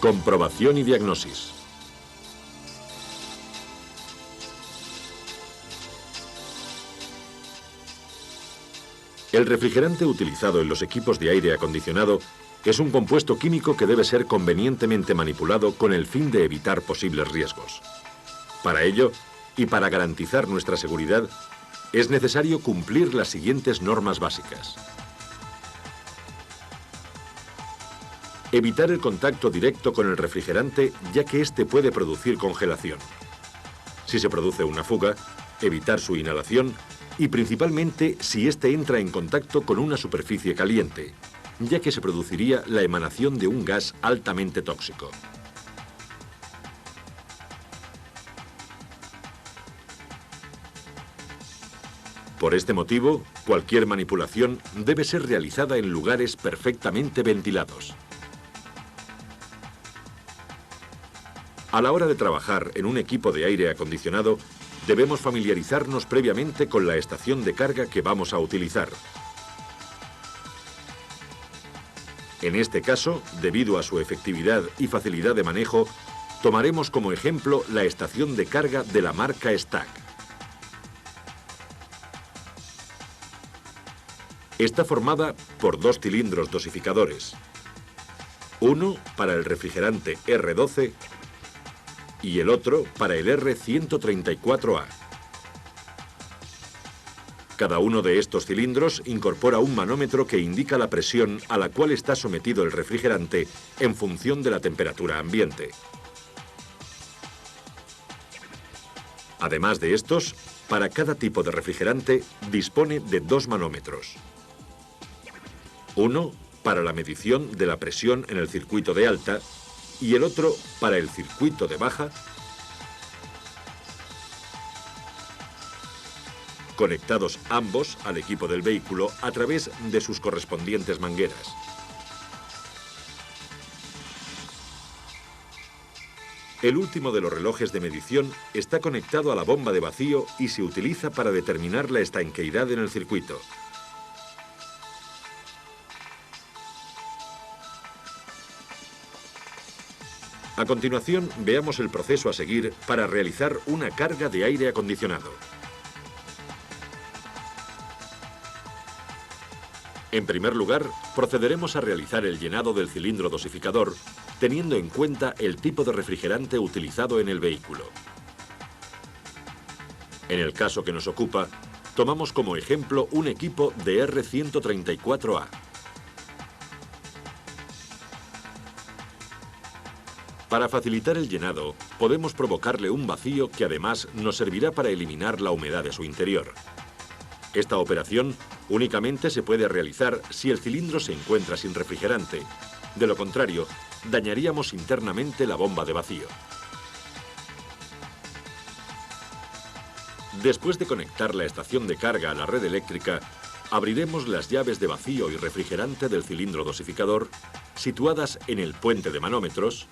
Comprobación y diagnosis. El refrigerante utilizado en los equipos de aire acondicionado es un compuesto químico que debe ser convenientemente manipulado con el fin de evitar posibles riesgos. Para ello, y para garantizar nuestra seguridad, es necesario cumplir las siguientes normas básicas. Evitar el contacto directo con el refrigerante, ya que éste puede producir congelación. Si se produce una fuga, evitar su inhalación y principalmente si éste entra en contacto con una superficie caliente, ya que se produciría la emanación de un gas altamente tóxico. Por este motivo, cualquier manipulación debe ser realizada en lugares perfectamente ventilados. A la hora de trabajar en un equipo de aire acondicionado, debemos familiarizarnos previamente con la estación de carga que vamos a utilizar. En este caso, debido a su efectividad y facilidad de manejo, tomaremos como ejemplo la estación de carga de la marca Stack. Está formada por dos cilindros dosificadores, uno para el refrigerante R12 y el otro para el R134A. Cada uno de estos cilindros incorpora un manómetro que indica la presión a la cual está sometido el refrigerante en función de la temperatura ambiente. Además de estos, para cada tipo de refrigerante dispone de dos manómetros. Uno para la medición de la presión en el circuito de alta y el otro para el circuito de baja, conectados ambos al equipo del vehículo a través de sus correspondientes mangueras. El último de los relojes de medición está conectado a la bomba de vacío y se utiliza para determinar la estanqueidad en el circuito. A continuación, veamos el proceso a seguir para realizar una carga de aire acondicionado. En primer lugar, procederemos a realizar el llenado del cilindro dosificador, teniendo en cuenta el tipo de refrigerante utilizado en el vehículo. En el caso que nos ocupa, tomamos como ejemplo un equipo de R134A. Para facilitar el llenado, podemos provocarle un vacío que además nos servirá para eliminar la humedad de su interior. Esta operación únicamente se puede realizar si el cilindro se encuentra sin refrigerante. De lo contrario, dañaríamos internamente la bomba de vacío. Después de conectar la estación de carga a la red eléctrica, abriremos las llaves de vacío y refrigerante del cilindro dosificador, situadas en el puente de manómetros,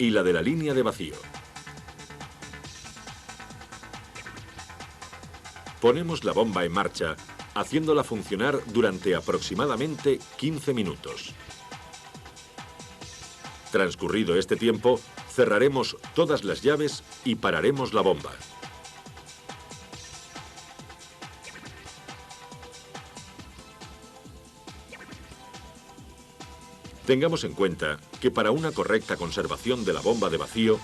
y la de la línea de vacío. Ponemos la bomba en marcha, haciéndola funcionar durante aproximadamente 15 minutos. Transcurrido este tiempo, cerraremos todas las llaves y pararemos la bomba. Tengamos en cuenta que para una correcta conservación de la bomba de vacío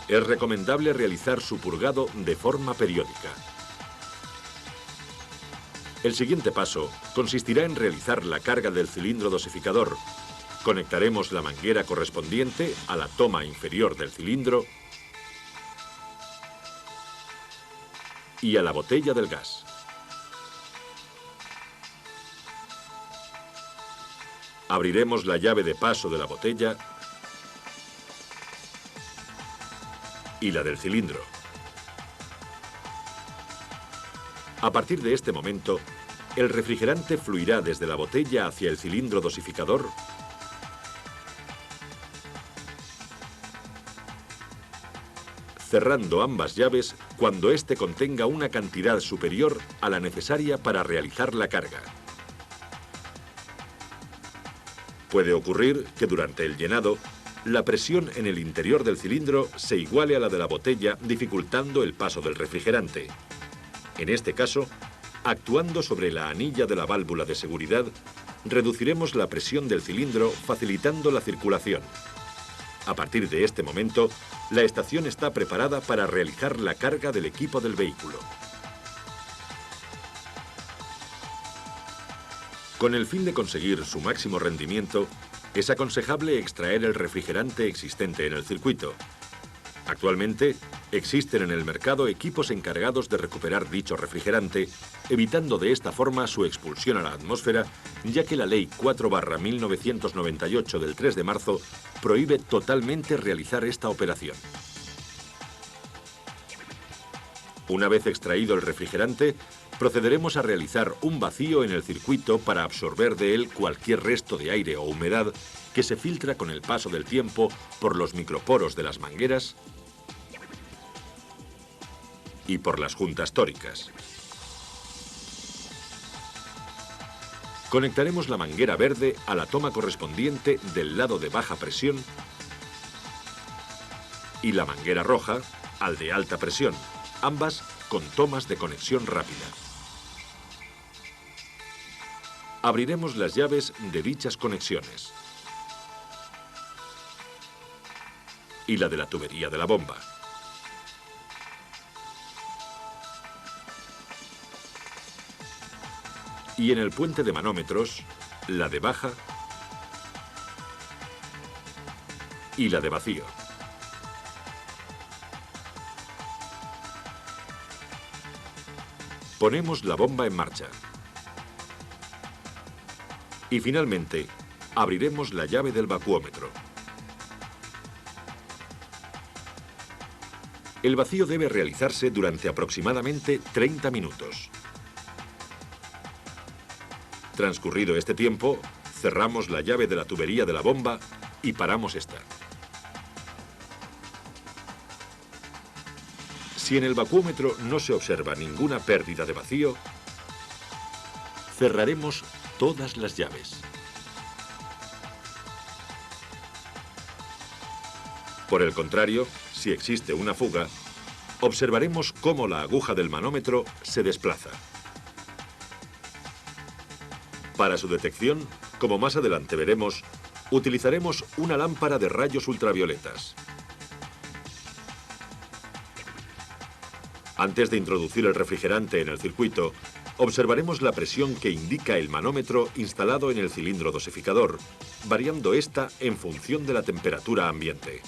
es recomendable realizar su purgado de forma periódica. El siguiente paso consistirá en realizar la carga del cilindro dosificador. Conectaremos la manguera correspondiente a la toma inferior del cilindro y a la botella del gas. Abriremos la llave de paso de la botella y la del cilindro. A partir de este momento, el refrigerante fluirá desde la botella hacia el cilindro dosificador cerrando ambas llaves cuando éste contenga una cantidad superior a la necesaria para realizar la carga. Puede ocurrir que durante el llenado, la presión en el interior del cilindro se iguale a la de la botella, dificultando el paso del refrigerante. En este caso, actuando sobre la anilla de la válvula de seguridad, reduciremos la presión del cilindro, facilitando la circulación. A partir de este momento, la estación está preparada para realizar la carga del equipo del vehículo. Con el fin de conseguir su máximo rendimiento, es aconsejable extraer el refrigerante existente en el circuito. Actualmente, existen en el mercado equipos encargados de recuperar dicho refrigerante, evitando de esta forma su expulsión a la atmósfera, ya que la Ley 4/1998 del 3 de marzo prohíbe totalmente realizar esta operación. Una vez extraído el refrigerante, procederemos a realizar un vacío en el circuito para absorber de él cualquier resto de aire o humedad que se filtra con el paso del tiempo por los microporos de las mangueras y por las juntas tóricas. Conectaremos la manguera verde a la toma correspondiente del lado de baja presión y la manguera roja al de alta presión, ambas con tomas de conexión rápida. Abriremos las llaves de dichas conexiones y la de la tubería de la bomba. Y en el puente de manómetros, la de baja y la de vacío. Ponemos la bomba en marcha. Y finalmente, abriremos la llave del vacuómetro. El vacío debe realizarse durante aproximadamente 30 minutos. Transcurrido este tiempo, cerramos la llave de la tubería de la bomba y paramos esta. Si en el vacuómetro no se observa ninguna pérdida de vacío, cerraremos todas las llaves. Por el contrario, si existe una fuga, observaremos cómo la aguja del manómetro se desplaza. Para su detección, como más adelante veremos, utilizaremos una lámpara de rayos ultravioletas. Antes de introducir el refrigerante en el circuito, observaremos la presión que indica el manómetro instalado en el cilindro dosificador, variando esta en función de la temperatura ambiente.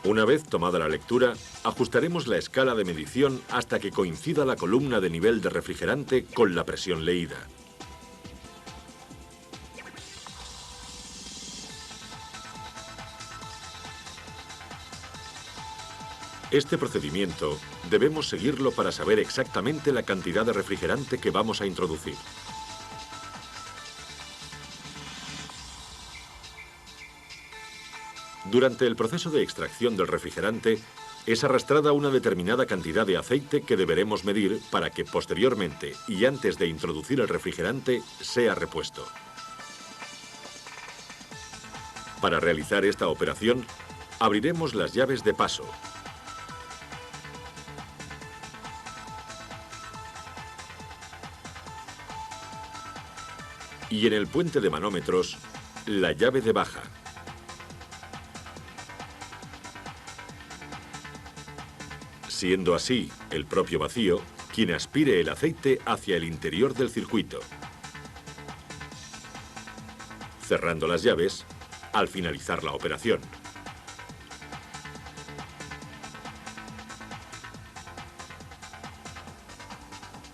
Una vez tomada la lectura, ajustaremos la escala de medición hasta que coincida la columna de nivel de refrigerante con la presión leída. Este procedimiento debemos seguirlo para saber exactamente la cantidad de refrigerante que vamos a introducir. Durante el proceso de extracción del refrigerante, es arrastrada una determinada cantidad de aceite que deberemos medir para que posteriormente y antes de introducir el refrigerante sea repuesto. Para realizar esta operación, abriremos las llaves de paso. Y en el puente de manómetros, la llave de baja. Siendo así el propio vacío quien aspire el aceite hacia el interior del circuito. Cerrando las llaves al finalizar la operación.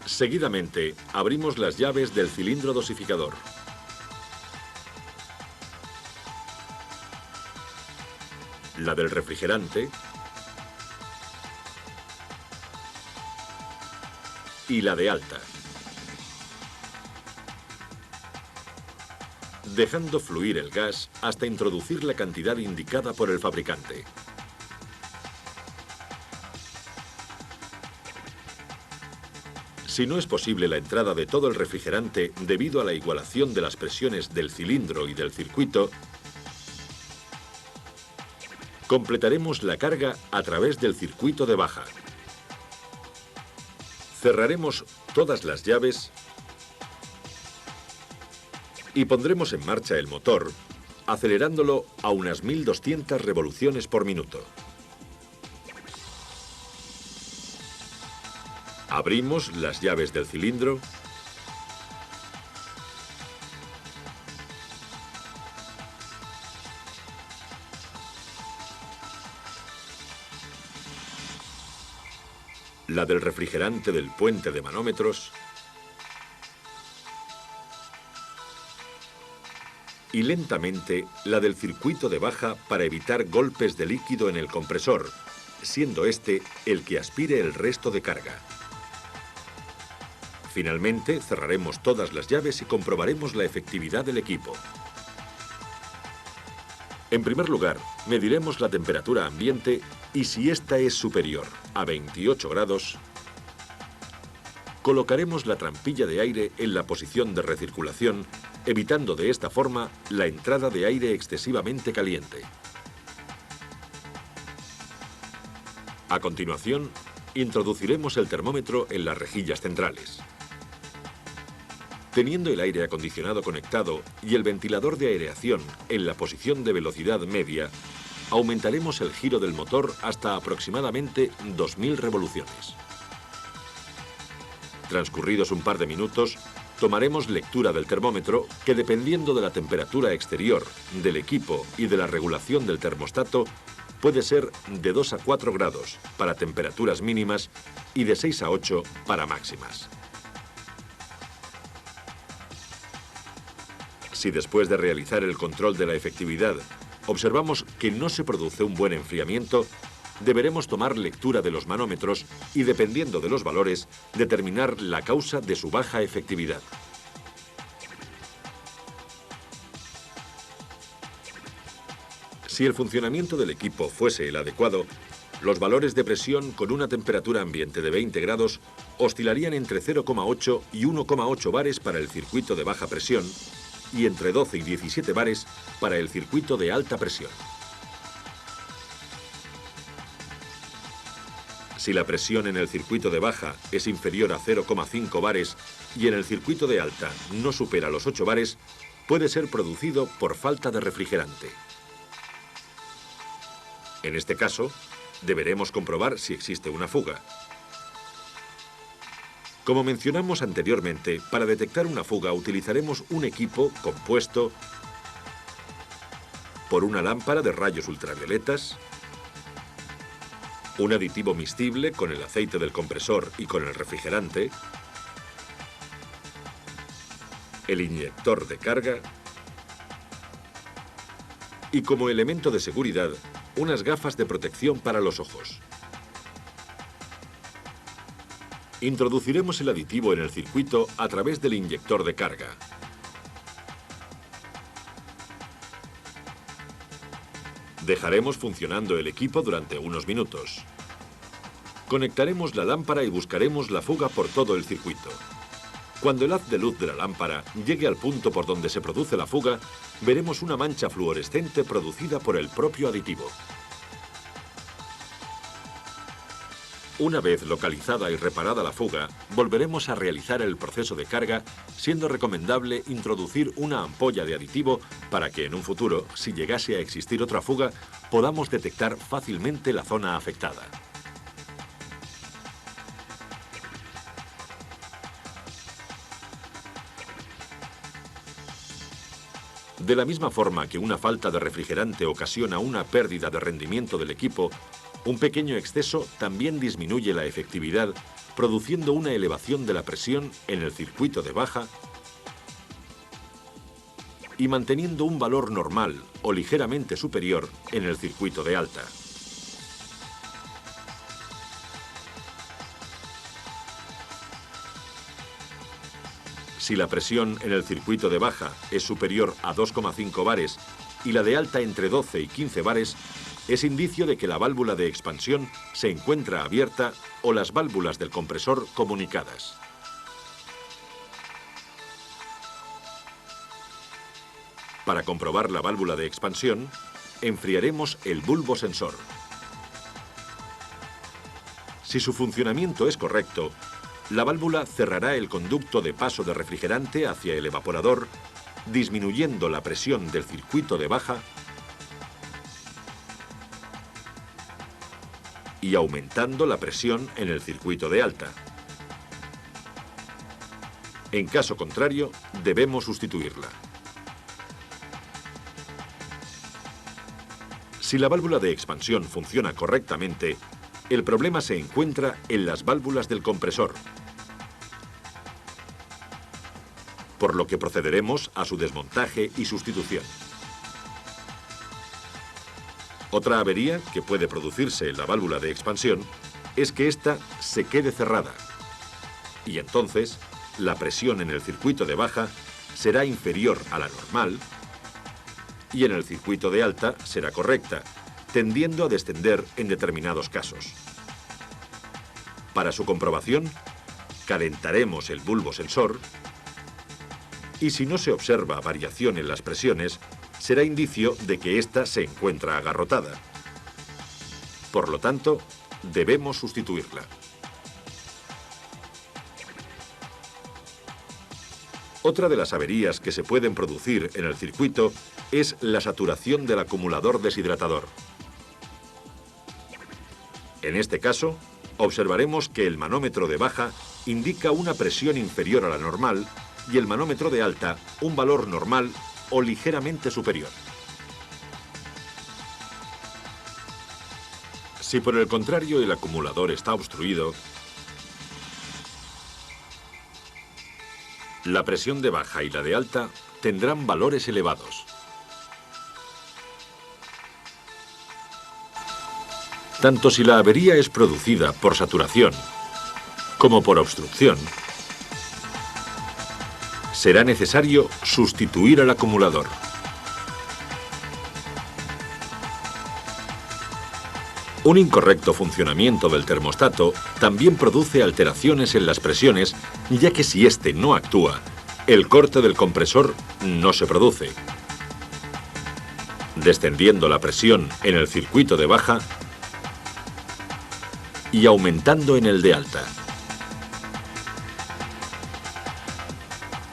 Seguidamente, abrimos las llaves del cilindro dosificador. La del refrigerante y la de alta, dejando fluir el gas hasta introducir la cantidad indicada por el fabricante. Si no es posible la entrada de todo el refrigerante debido a la igualación de las presiones del cilindro y del circuito, completaremos la carga a través del circuito de baja. Cerraremos todas las llaves y pondremos en marcha el motor, acelerándolo a unas 1200 revoluciones por minuto. Abrimos las llaves del cilindro . La del refrigerante del puente de manómetros y lentamente la del circuito de baja para evitar golpes de líquido en el compresor, siendo este el que aspire el resto de carga. Finalmente, cerraremos todas las llaves y comprobaremos la efectividad del equipo. En primer lugar, mediremos la temperatura ambiente y si esta es superior a 28 grados, colocaremos la trampilla de aire en la posición de recirculación, evitando de esta forma la entrada de aire excesivamente caliente. A continuación, introduciremos el termómetro en las rejillas centrales. Teniendo el aire acondicionado conectado y el ventilador de aireación en la posición de velocidad media, aumentaremos el giro del motor hasta aproximadamente 2000 revoluciones. Transcurridos un par de minutos, tomaremos lectura del termómetro que, dependiendo de la temperatura exterior, del equipo y de la regulación del termostato, puede ser de 2 a 4 grados para temperaturas mínimas y de 6 a 8 para máximas. Si después de realizar el control de la efectividad observamos que no se produce un buen enfriamiento, deberemos tomar lectura de los manómetros y, dependiendo de los valores, determinar la causa de su baja efectividad. Si el funcionamiento del equipo fuese el adecuado, los valores de presión con una temperatura ambiente de 20 grados oscilarían entre 0,8 y 1,8 bares para el circuito de baja presión y entre 12 y 17 bares para el circuito de alta presión. Si la presión en el circuito de baja es inferior a 0,5 bares y en el circuito de alta no supera los 8 bares, puede ser producido por falta de refrigerante. En este caso, deberemos comprobar si existe una fuga. Como mencionamos anteriormente, para detectar una fuga utilizaremos un equipo compuesto por una lámpara de rayos ultravioletas, un aditivo miscible con el aceite del compresor y con el refrigerante, el inyector de carga y, como elemento de seguridad, unas gafas de protección para los ojos. Introduciremos el aditivo en el circuito a través del inyector de carga. Dejaremos funcionando el equipo durante unos minutos. Conectaremos la lámpara y buscaremos la fuga por todo el circuito. Cuando el haz de luz de la lámpara llegue al punto por donde se produce la fuga, veremos una mancha fluorescente producida por el propio aditivo. Una vez localizada y reparada la fuga, volveremos a realizar el proceso de carga, siendo recomendable introducir una ampolla de aditivo para que en un futuro, si llegase a existir otra fuga, podamos detectar fácilmente la zona afectada. De la misma forma que una falta de refrigerante ocasiona una pérdida de rendimiento del equipo, un pequeño exceso también disminuye la efectividad, produciendo una elevación de la presión en el circuito de baja y manteniendo un valor normal o ligeramente superior en el circuito de alta. Si la presión en el circuito de baja es superior a 2,5 bares y la de alta entre 12 y 15 bares, es indicio de que la válvula de expansión se encuentra abierta o las válvulas del compresor comunicadas. Para comprobar la válvula de expansión, enfriaremos el bulbo sensor. Si su funcionamiento es correcto, la válvula cerrará el conducto de paso de refrigerante hacia el evaporador, disminuyendo la presión del circuito de baja y aumentando la presión en el circuito de alta. En caso contrario, debemos sustituirla. Si la válvula de expansión funciona correctamente, el problema se encuentra en las válvulas del compresor, por lo que procederemos a su desmontaje y sustitución. Otra avería que puede producirse en la válvula de expansión es que ésta se quede cerrada, y entonces la presión en el circuito de baja será inferior a la normal y en el circuito de alta será correcta, tendiendo a descender en determinados casos. Para su comprobación, calentaremos el bulbo sensor y si no se observa variación en las presiones, será indicio de que ésta se encuentra agarrotada. Por lo tanto, debemos sustituirla. Otra de las averías que se pueden producir en el circuito es la saturación del acumulador deshidratador. En este caso, observaremos que el manómetro de baja indica una presión inferior a la normal y el manómetro de alta un valor normal o ligeramente superior. Si por el contrario el acumulador está obstruido, la presión de baja y la de alta tendrán valores elevados. Tanto si la avería es producida por saturación como por obstrucción, será necesario sustituir al acumulador. Un incorrecto funcionamiento del termostato también produce alteraciones en las presiones, ya que si éste no actúa, el corte del compresor no se produce, descendiendo la presión en el circuito de baja y aumentando en el de alta.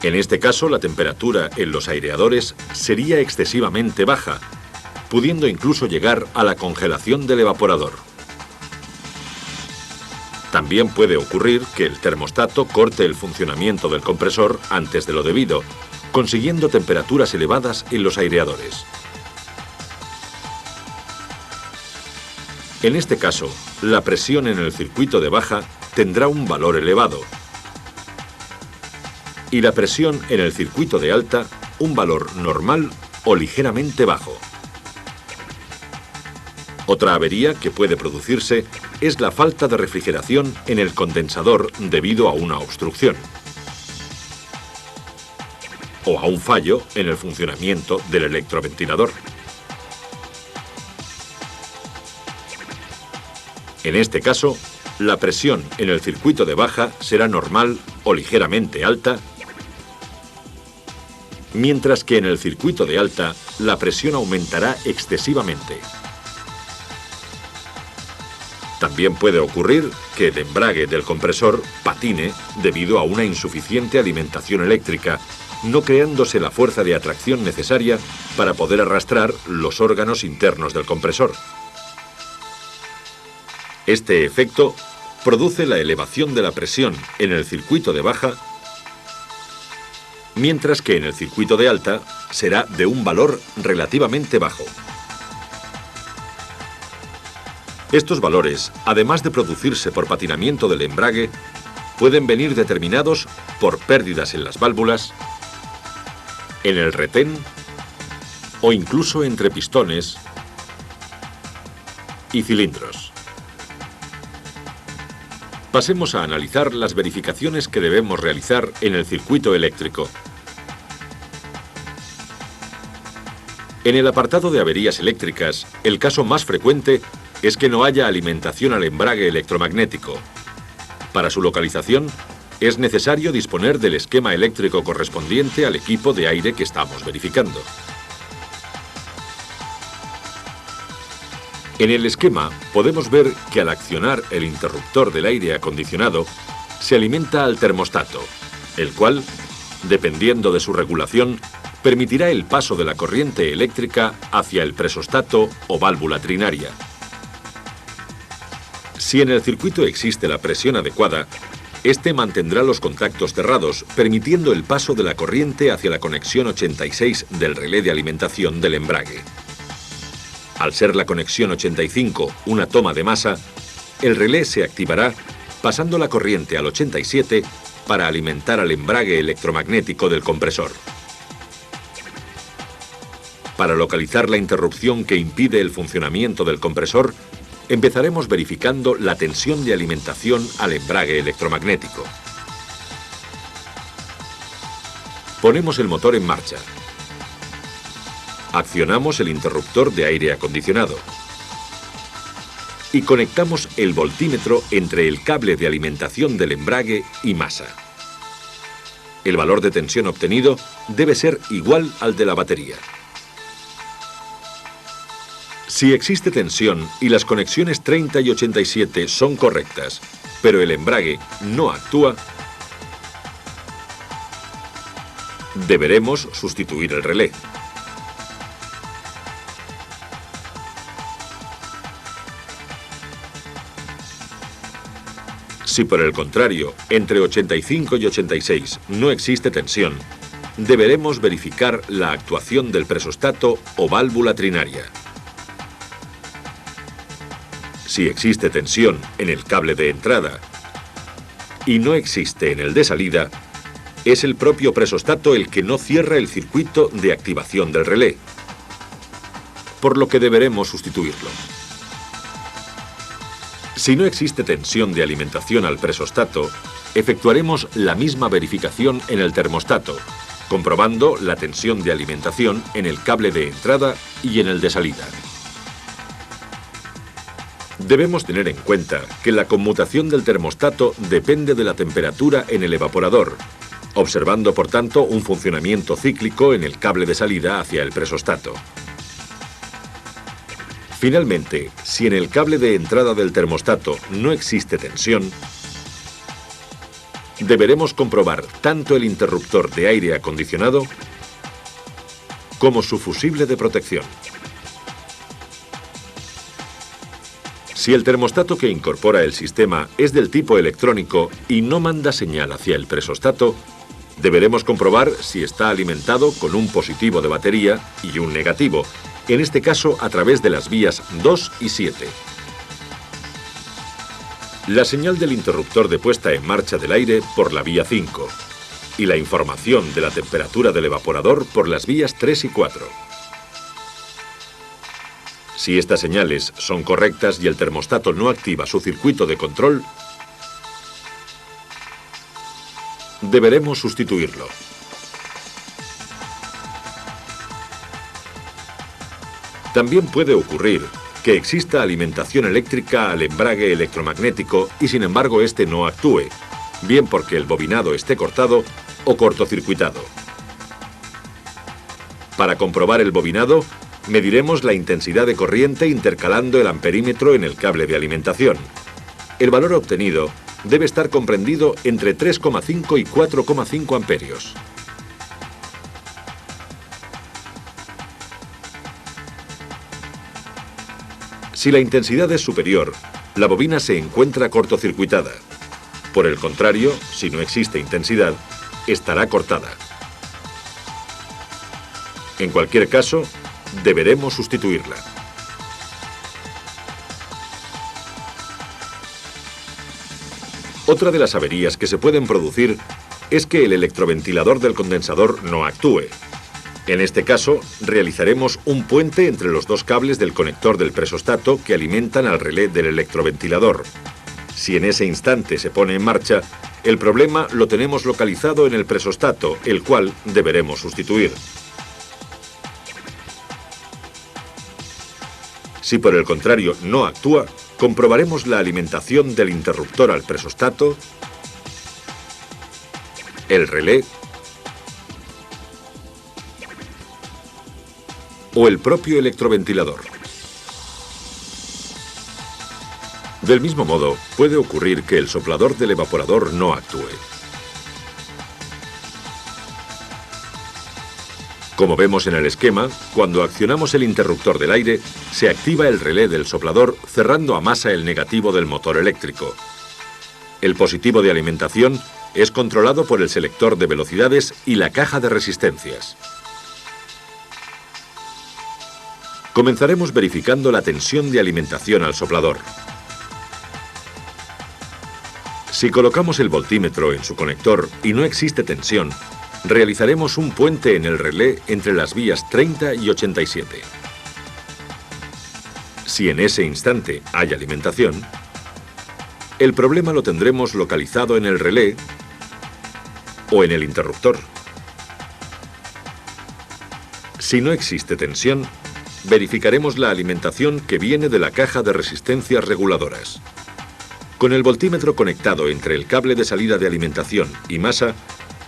En este caso, la temperatura en los aireadores sería excesivamente baja, pudiendo incluso llegar a la congelación del evaporador. También puede ocurrir que el termostato corte el funcionamiento del compresor antes de lo debido, consiguiendo temperaturas elevadas en los aireadores. En este caso, la presión en el circuito de baja tendrá un valor elevado y la presión en el circuito de alta un valor normal o ligeramente bajo. Otra avería que puede producirse es la falta de refrigeración en el condensador debido a una obstrucción o a un fallo en el funcionamiento del electroventilador. En este caso, la presión en el circuito de baja será normal o ligeramente alta, mientras que en el circuito de alta la presión aumentará excesivamente. También puede ocurrir que el embrague del compresor patine debido a una insuficiente alimentación eléctrica, no creándose la fuerza de atracción necesaria para poder arrastrar los órganos internos del compresor. Este efecto produce la elevación de la presión en el circuito de baja, mientras que en el circuito de alta será de un valor relativamente bajo. Estos valores, además de producirse por patinamiento del embrague, pueden venir determinados por pérdidas en las válvulas, en el retén o incluso entre pistones y cilindros. Pasemos a analizar las verificaciones que debemos realizar en el circuito eléctrico. En el apartado de averías eléctricas, el caso más frecuente es que no haya alimentación al embrague electromagnético. Para su localización, es necesario disponer del esquema eléctrico correspondiente al equipo de aire que estamos verificando. En el esquema podemos ver que al accionar el interruptor del aire acondicionado, se alimenta al termostato, el cual, dependiendo de su regulación, permitirá el paso de la corriente eléctrica hacia el presostato o válvula trinaria. Si en el circuito existe la presión adecuada, este mantendrá los contactos cerrados, permitiendo el paso de la corriente hacia la conexión 86 del relé de alimentación del embrague. Al ser la conexión 85 una toma de masa, el relé se activará pasando la corriente al 87 para alimentar al embrague electromagnético del compresor. Para localizar la interrupción que impide el funcionamiento del compresor, empezaremos verificando la tensión de alimentación al embrague electromagnético. Ponemos el motor en marcha. Accionamos el interruptor de aire acondicionado y conectamos el voltímetro entre el cable de alimentación del embrague y masa. El valor de tensión obtenido debe ser igual al de la batería. Si existe tensión y las conexiones 30 y 87 son correctas, pero el embrague no actúa, deberemos sustituir el relé. Si por el contrario, entre 85 y 86 no existe tensión, deberemos verificar la actuación del presostato o válvula trinaria. Si existe tensión en el cable de entrada y no existe en el de salida, es el propio presostato el que no cierra el circuito de activación del relé, por lo que deberemos sustituirlo. Si no existe tensión de alimentación al presostato, efectuaremos la misma verificación en el termostato, comprobando la tensión de alimentación en el cable de entrada y en el de salida. Debemos tener en cuenta que la conmutación del termostato depende de la temperatura en el evaporador, observando por tanto un funcionamiento cíclico en el cable de salida hacia el presostato. Finalmente, si en el cable de entrada del termostato no existe tensión, deberemos comprobar tanto el interruptor de aire acondicionado como su fusible de protección. Si el termostato que incorpora el sistema es del tipo electrónico y no manda señal hacia el presostato, deberemos comprobar si está alimentado con un positivo de batería y un negativo, en este caso a través de las vías 2 y 7. La señal del interruptor de puesta en marcha del aire por la vía 5 y la información de la temperatura del evaporador por las vías 3 y 4. Si estas señales son correctas y el termostato no activa su circuito de control, deberemos sustituirlo. También puede ocurrir que exista alimentación eléctrica al embrague electromagnético y sin embargo este no actúe, bien porque el bobinado esté cortado o cortocircuitado. Para comprobar el bobinado, mediremos la intensidad de corriente intercalando el amperímetro en el cable de alimentación. El valor obtenido debe estar comprendido entre 3,5 y 4,5 amperios. Si la intensidad es superior, la bobina se encuentra cortocircuitada. Por el contrario, si no existe intensidad, estará cortada. En cualquier caso, deberemos sustituirla. Otra de las averías que se pueden producir es que el electroventilador del condensador no actúe. En este caso, realizaremos un puente entre los dos cables del conector del presostato que alimentan al relé del electroventilador. Si en ese instante se pone en marcha, el problema lo tenemos localizado en el presostato, el cual deberemos sustituir. Si por el contrario no actúa, comprobaremos la alimentación del interruptor al presostato, el relé o el propio electroventilador. Del mismo modo, puede ocurrir que el soplador del evaporador no actúe. Como vemos en el esquema, cuando accionamos el interruptor del aire, se activa el relé del soplador cerrando a masa el negativo del motor eléctrico. El positivo de alimentación es controlado por el selector de velocidades y la caja de resistencias. Comenzaremos verificando la tensión de alimentación al soplador. Si colocamos el voltímetro en su conector y no existe tensión, realizaremos un puente en el relé entre las vías 30 y 87. Si en ese instante hay alimentación, el problema lo tendremos localizado en el relé o en el interruptor. Si no existe tensión, verificaremos la alimentación que viene de la caja de resistencias reguladoras. Con el voltímetro conectado entre el cable de salida de alimentación y masa,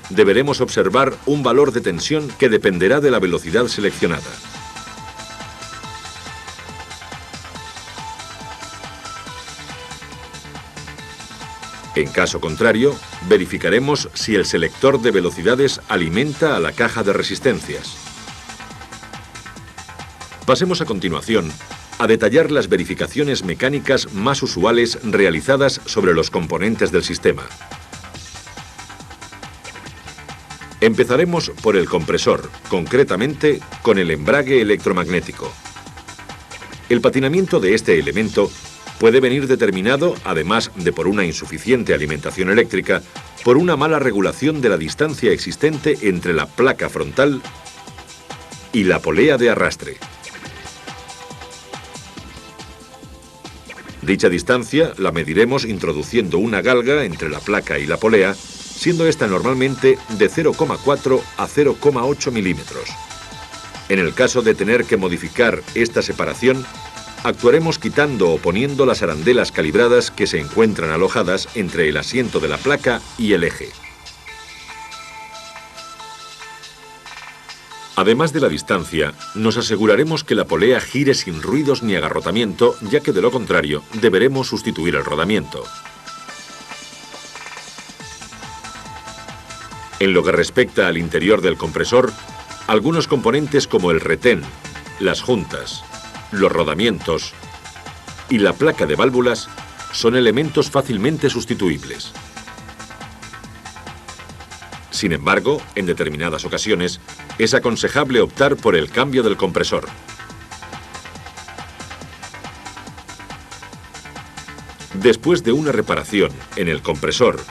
deberemos observar un valor de tensión que dependerá de la velocidad seleccionada. En caso contrario, verificaremos si el selector de velocidades alimenta a la caja de resistencias. Pasemos a continuación a detallar las verificaciones mecánicas más usuales realizadas sobre los componentes del sistema. Empezaremos por el compresor, concretamente con el embrague electromagnético. El patinamiento de este elemento puede venir determinado, además de por una insuficiente alimentación eléctrica, por una mala regulación de la distancia existente entre la placa frontal y la polea de arrastre. Dicha distancia la mediremos introduciendo una galga entre la placa y la polea, siendo esta normalmente de 0,4 a 0,8 milímetros. En el caso de tener que modificar esta separación, actuaremos quitando o poniendo las arandelas calibradas que se encuentran alojadas entre el asiento de la placa y el eje. Además de la distancia, nos aseguraremos que la polea gire sin ruidos ni agarrotamiento, ya que de lo contrario deberemos sustituir el rodamiento. En lo que respecta al interior del compresor, algunos componentes como el retén, las juntas, los rodamientos y la placa de válvulas son elementos fácilmente sustituibles. Sin embargo, en determinadas ocasiones, es aconsejable optar por el cambio del compresor. Después de una reparación en el compresor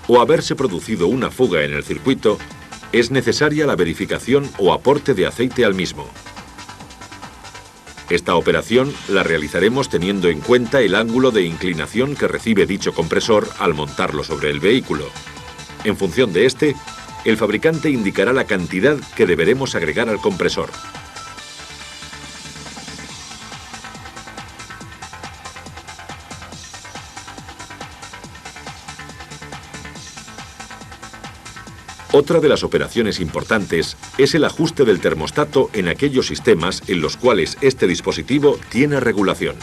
o haberse producido una fuga en el circuito, es necesaria la verificación o aporte de aceite al mismo. Esta operación la realizaremos teniendo en cuenta el ángulo de inclinación que recibe dicho compresor al montarlo sobre el vehículo. En función de este, el fabricante indicará la cantidad que deberemos agregar al compresor. Otra de las operaciones importantes es el ajuste del termostato en aquellos sistemas en los cuales este dispositivo tiene regulación.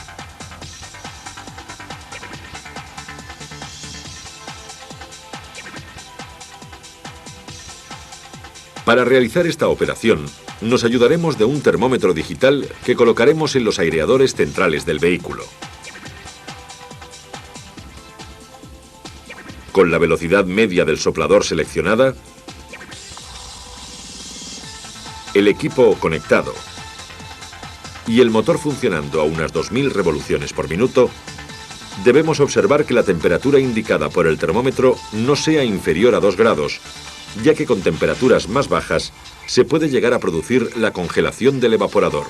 Para realizar esta operación, nos ayudaremos de un termómetro digital que colocaremos en los aireadores centrales del vehículo. Con la velocidad media del soplador seleccionada, el equipo conectado y el motor funcionando a unas 2000 revoluciones por minuto, debemos observar que la temperatura indicada por el termómetro no sea inferior a 2 grados, ya que con temperaturas más bajas se puede llegar a producir la congelación del evaporador.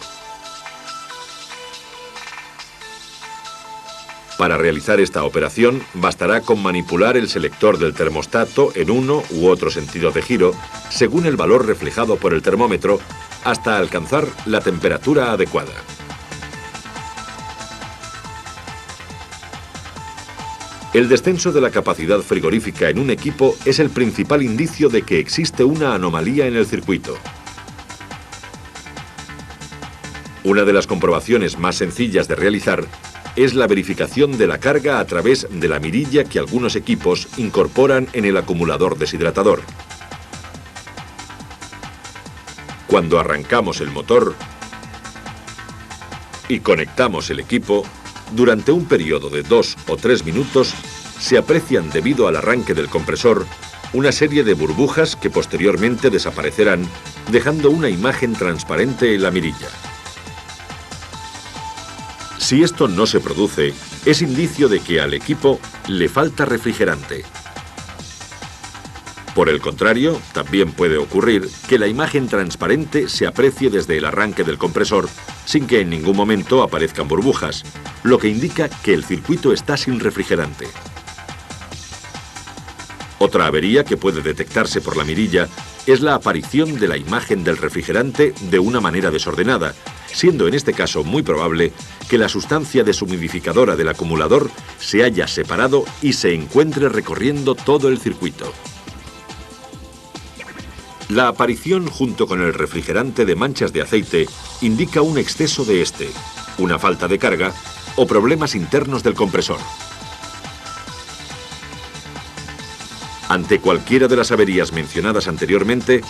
Para realizar esta operación, bastará con manipular el selector del termostato en uno u otro sentido de giro, según el valor reflejado por el termómetro, hasta alcanzar la temperatura adecuada. El descenso de la capacidad frigorífica en un equipo es el principal indicio de que existe una anomalía en el circuito. Una de las comprobaciones más sencillas de realizar es la verificación de la carga a través de la mirilla que algunos equipos incorporan en el acumulador deshidratador. Cuando arrancamos el motor y conectamos el equipo, durante un periodo de 2 o 3 minutos se aprecian, debido al arranque del compresor, una serie de burbujas que posteriormente desaparecerán, dejando una imagen transparente en la mirilla. Si esto no se produce, es indicio de que al equipo le falta refrigerante. Por el contrario, también puede ocurrir que la imagen transparente se aprecie desde el arranque del compresor sin que en ningún momento aparezcan burbujas, lo que indica que el circuito está sin refrigerante. Otra avería que puede detectarse por la mirilla es la aparición de la imagen del refrigerante de una manera desordenada, siendo en este caso muy probable que la sustancia deshumidificadora del acumulador se haya separado y se encuentre recorriendo todo el circuito. La aparición junto con el refrigerante de manchas de aceite indica un exceso de este, una falta de carga o problemas internos del compresor. Ante cualquiera de las averías mencionadas anteriormente,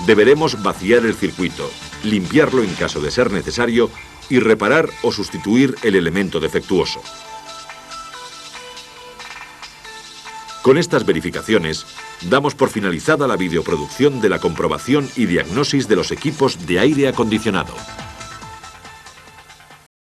deberemos vaciar el circuito, limpiarlo en caso de ser necesario y reparar o sustituir el elemento defectuoso. Con estas verificaciones, damos por finalizada la videoproducción de la comprobación y diagnosis de los equipos de aire acondicionado.